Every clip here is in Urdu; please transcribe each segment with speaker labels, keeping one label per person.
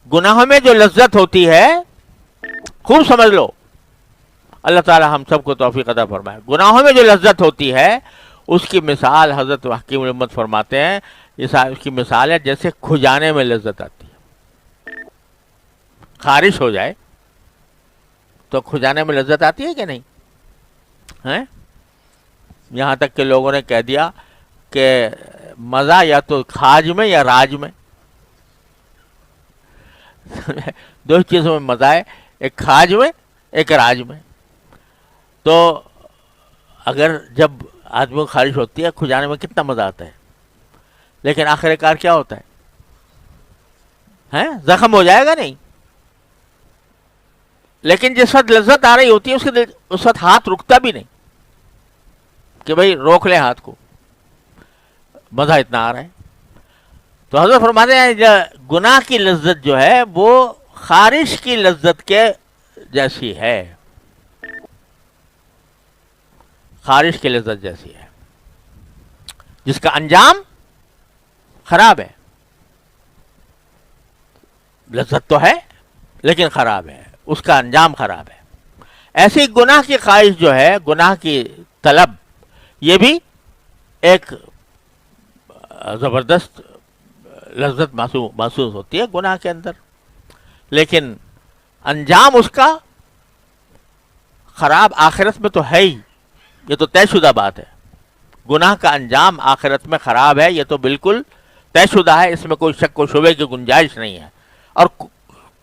Speaker 1: گناہوں میں جو لذت ہوتی ہے، خوب سمجھ لو، اللہ تعالی ہم سب کو توفیق عطا فرمائے، گناہوں میں جو لذت ہوتی ہے اس کی مثال حضرت حکیم الامت فرماتے ہیں، اس کی مثال ہے جیسے کھجانے میں لذت آتی ہے۔ خارش ہو جائے تو کھجانے میں لذت آتی ہے کہ نہیں ہیں؟ یہاں تک کہ لوگوں نے کہہ دیا کہ مزہ یا تو کھاج میں یا راج میں، دو چیزوں میں مزہ ہے، ایک کھاج میں ایک راج میں۔ تو اگر جب آدمی کو خارش ہوتی ہے کھجانے میں کتنا مزہ آتا ہے، لیکن آخر کار کیا ہوتا ہے؟ زخم ہو جائے گا نہیں۔ لیکن جس وقت لذت آ رہی ہوتی ہے اس وقت ہاتھ رکتا بھی نہیں کہ بھئی روک لیں ہاتھ کو، مزہ اتنا آ رہا ہے۔ تو حضرت فرماتے ہیں گناہ کی لذت جو ہے وہ خارش کی لذت کے جیسی ہے، خارش کی لذت جیسی ہے، جس کا انجام خراب ہے۔ لذت تو ہے لیکن خراب ہے، اس کا انجام خراب ہے۔ ایسی گناہ کی خواہش جو ہے، گناہ کی طلب، یہ بھی ایک زبردست لذت محسوس ہوتی ہے گناہ کے اندر، لیکن انجام اس کا خراب آخرت میں تو ہے ہی، یہ تو طے شدہ بات ہے۔ گناہ کا انجام آخرت میں خراب ہے، یہ تو بالکل طے شدہ ہے، اس میں کوئی شک و شبے کی گنجائش نہیں ہے، اور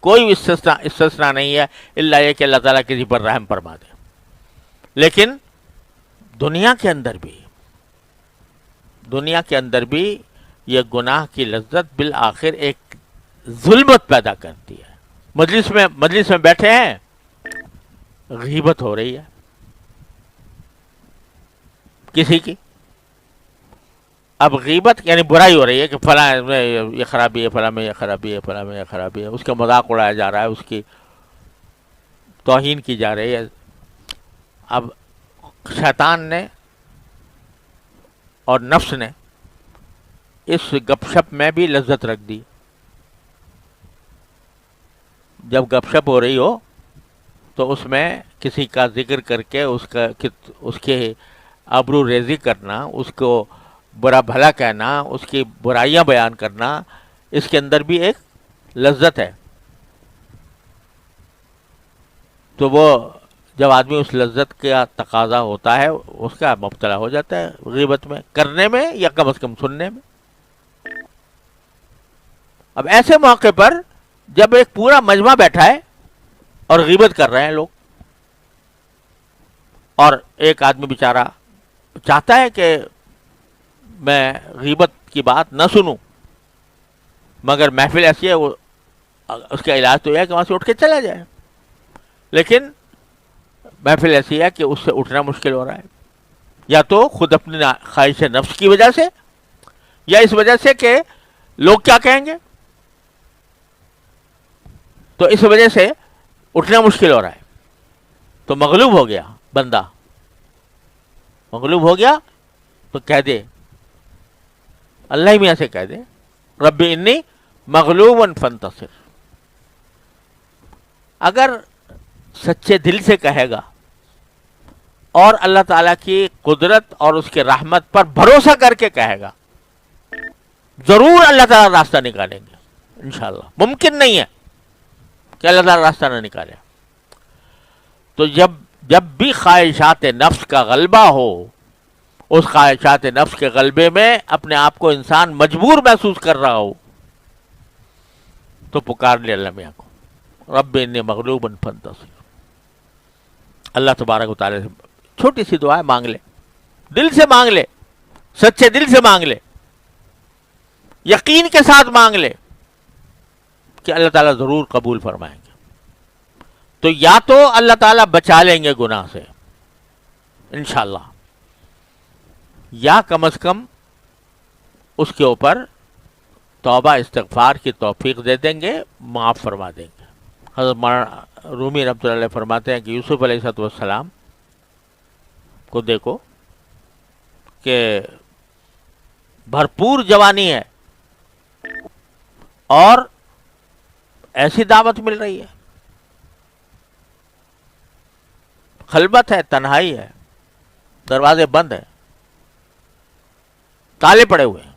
Speaker 1: کوئی استثنا نہیں ہے الا یہ کہ اللہ تعالیٰ کسی پر رحم فرما دے۔ لیکن دنیا کے اندر بھی یہ گناہ کی لذت بالآخر ایک ظلمت پیدا کرتی ہے۔ مجلس میں بیٹھے ہیں، غیبت ہو رہی ہے کسی کی، اب غیبت یعنی برائی ہو رہی ہے کہ فلاں میں یہ خرابی ہے، فلاں میں یہ خرابی ہے، فلاں میں یہ خرابی ہے، اس کا مذاق اڑایا جا رہا ہے، اس کی توہین کی جا رہی ہے۔ اب شیطان نے اور نفس نے اس گپ شپ میں بھی لذت رکھ دی۔ جب گپ شپ ہو رہی ہو تو اس میں کسی کا ذکر کر کے اس کے آبرو ریزی کرنا، اس کو برا بھلا کہنا، اس کی برائیاں بیان کرنا، اس کے اندر بھی ایک لذت ہے۔ تو وہ جب آدمی اس لذت کا تقاضا ہوتا ہے اس کا مبتلا ہو جاتا ہے غیبت میں، کرنے میں یا کم از کم سننے میں۔ اب ایسے موقع پر جب ایک پورا مجمع بیٹھا ہے اور غیبت کر رہے ہیں لوگ، اور ایک آدمی بیچارہ چاہتا ہے کہ میں غیبت کی بات نہ سنوں، مگر محفل ایسی ہے، وہ اس کا علاج تو یہ ہے کہ وہاں سے اٹھ کے چلا جائے، لیکن محفل ایسی ہے کہ اس سے اٹھنا مشکل ہو رہا ہے، یا تو خود اپنی خواہش نفس کی وجہ سے، یا اس وجہ سے کہ لوگ کیا کہیں گے، تو اس وجہ سے اٹھنا مشکل ہو رہا ہے۔ تو مغلوب ہو گیا بندہ، مغلوب ہو گیا تو کہہ دے، اللہ ہی میاں سے کہہ دے، رب انی مغلوب فانتصر۔ اگر سچے دل سے کہے گا اور اللہ تعالیٰ کی قدرت اور اس کے رحمت پر بھروسہ کر کے کہے گا، ضرور اللہ تعالیٰ راستہ نکالیں گے انشاءاللہ۔ ممکن نہیں ہے کہ اللہ تعالیٰ راستہ نہ نکالے۔ تو جب بھی خواہشات نفس کا غلبہ ہو، اس خواہشات نفس کے غلبے میں اپنے آپ کو انسان مجبور محسوس کر رہا ہو، تو پکار لے اللہ میاں کو، رب انی مغلوب فانتصر۔ اللہ تبارک و تعالیٰ سے چھوٹی سی دعا ہے، مانگ لے، دل سے مانگ لے، سچے دل سے مانگ لے، یقین کے ساتھ مانگ لے کہ اللہ تعالیٰ ضرور قبول فرمائیں گے۔ تو یا تو اللہ تعالیٰ بچا لیں گے گناہ سے انشاءاللہ، یا کم از کم اس کے اوپر توبہ استغفار کی توفیق دے دیں گے، معاف فرما دیں گے۔ حضرت مولانا رومی رحمۃ اللہ علیہ فرماتے ہیں کہ یوسف علیہ السلام کو دیکھو کہ بھرپور جوانی ہے اور ایسی دعوت مل رہی ہے، خلوت ہے، تنہائی ہے، دروازے بند ہیں، تالے پڑے ہوئے ہیں.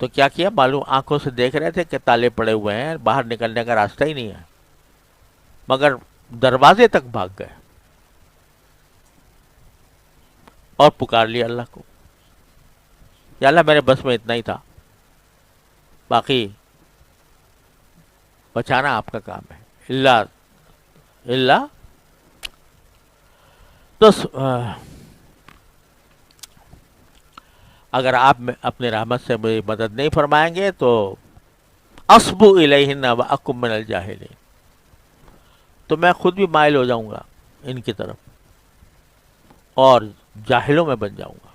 Speaker 1: تو کیا کیا معلوم، آنکھوں سے دیکھ رہے تھے کہ تالے پڑے ہوئے ہیں، باہر نکلنے کا راستہ ہی نہیں ہے، مگر دروازے تک بھاگ گئے اور پکار لیا اللہ کو، یا اللہ میرے بس میں اتنا ہی تھا، باقی بچانا آپ کا کام ہے. اللہ اللہ تو اگر آپ اپنی رحمت سے میری مدد نہیں فرمائیں گے تو اصبو الیہن واکم من الجاہلین، تو میں خود بھی مائل ہو جاؤں گا ان کی طرف اور جاہلوں میں بن جاؤں گا.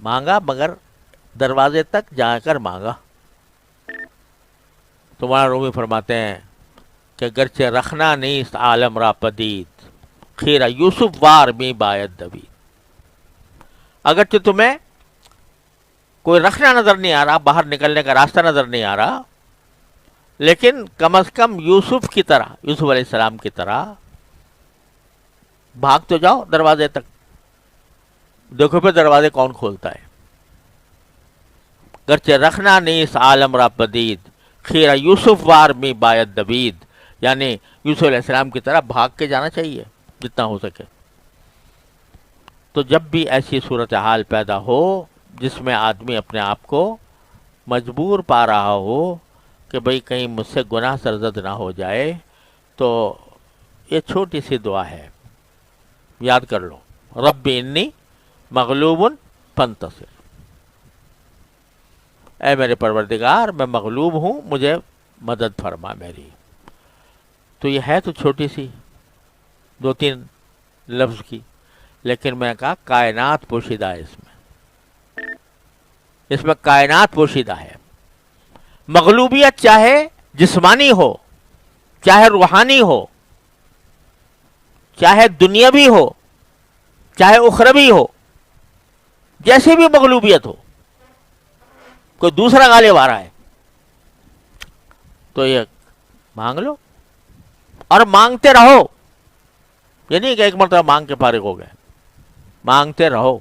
Speaker 1: مانگا مگر دروازے تک جا کر مانگا. تمہارا رومی فرماتے ہیں کہ گرچہ رکھنا نیست عالم را پدید، خیرہ یوسف وار می باید دوید. اگرچہ تمہیں کوئی رکھنا نظر نہیں آ رہا، باہر نکلنے کا راستہ نظر نہیں آ رہا، لیکن کم از کم یوسف کی طرح، یوسف علیہ السلام کی طرح بھاگ تو جاؤ دروازے تک. دیکھو پھر دروازے کون کھولتا ہے. گرچہ رکھنا نیست عالم را پدید، خیرہ یوسف وار می باید دوید، یعنی یوسف علیہ السلام کی طرح بھاگ کے جانا چاہیے جتنا ہو سکے. تو جب بھی ایسی صورتحال پیدا ہو جس میں آدمی اپنے آپ کو مجبور پا رہا ہو کہ بھئی کہیں مجھ سے گناہ سرزد نہ ہو جائے، تو یہ چھوٹی سی دعا ہے، یاد کر لو، رب انی مغلوب فانتصر، اے میرے پروردگار میں مغلوب ہوں، مجھے مدد فرما میری. تو یہ ہے تو چھوٹی سی 2-3 لفظ کی، لیکن میں نے کہا کائنات پوشیدہ ہے اس میں کائنات پوشیدہ ہے. مغلوبیت چاہے جسمانی ہو، چاہے روحانی ہو، چاہے دنیاوی ہو، چاہے اخروی ہو، جیسے بھی مغلوبیت ہو، کوئی دوسرا غالب آ رہا ہے تو یہ مانگ لو اور مانگتے رہو. یہ نہیں کہ ایک مرتبہ مانگ کے فارغ ہو گئے، مانگتے رہو،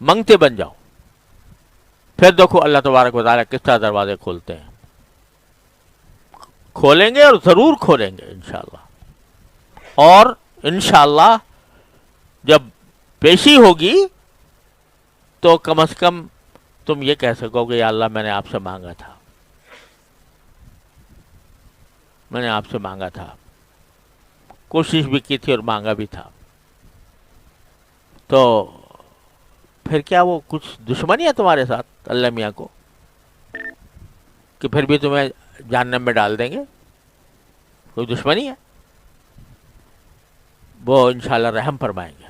Speaker 1: منگتے بن جاؤ. پھر دیکھو اللہ تبارک و تعالیٰ کس طرح دروازے کھولتے ہیں، کھولیں گے اور ضرور کھولیں گے انشاءاللہ. اور انشاءاللہ جب پیشی ہوگی تو کم از کم تم یہ کہہ سکو گے یا اللہ میں نے آپ سے مانگا تھا، میں نے آپ سے مانگا تھا، کوشش بھی کی تھی اور مانگا بھی تھا. تو پھر کیا وہ کچھ دشمنی ہے تمہارے ساتھ اللہ میاں کو کہ پھر بھی تمہیں جہنم میں ڈال دیں گے؟ کوئی دشمنی ہے؟ وہ انشاءاللہ رحم فرمائیں گے.